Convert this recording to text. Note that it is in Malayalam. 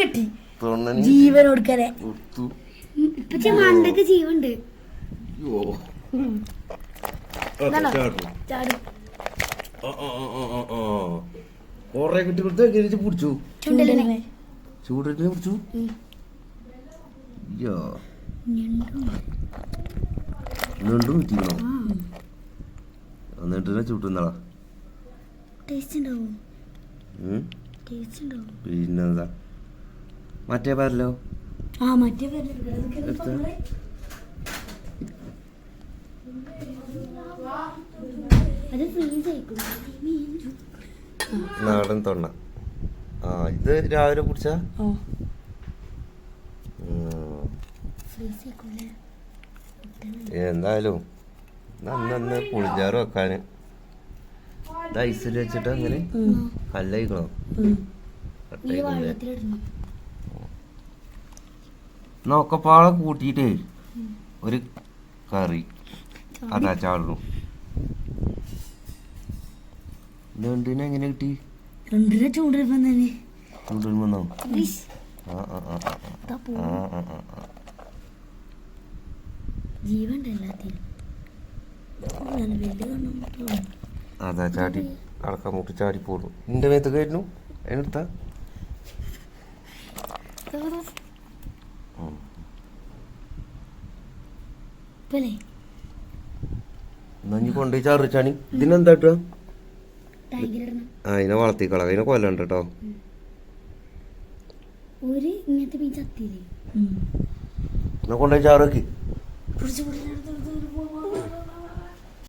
കിട്ടി ജീവൻ കൊടുക്കലേ മണ്ടക്ക് ജീവുണ്ട്. കൊറേ കിട്ടി കൊടുത്ത് പിടിച്ചു ചൂടിനെ പിടിച്ചു. ഞണ്ടും കിട്ടിക്കണോ? എന്നിട്ട് ചൂട്ടുന്നളാ പിന്നെന്താ മറ്റേ പാരല്ലോ. നാടൻ തൊണ്ണ. ഇത് രാവിലെ കുടിച്ച എന്തായാലും അന്ന് പുളിഞ്ചാറ് വെക്കാന് ഐസിൽ വെച്ചിട്ട് അങ്ങനെ കല്ലയിക്കണോ നോക്കപ്പാളെ കൂട്ടിട്ടേ ഒരു കറി അതാ ചാടുന്നു. ഞണ്ടിനെ എങ്ങനെ കിട്ടി? ചൂണ്ടൽ വന്നോ? അതാ ചാടി അടക്കാൻ മുട്ടി ചാടി പോടും. നിന്റെ മേത്തൊക്കെ ആയിരുന്നു അതിനെടുത്ത നഞ്ഞി കൊണ്ടുപോയി ചാറിച്ചാണി. ഇതിനെന്താ ഇട്ടുക? അതിനെ വളർത്തിക്കള, അതിനെ കൊല്ലണ്ട കേട്ടോ. കൊണ്ടുപോയി ചാറക്കി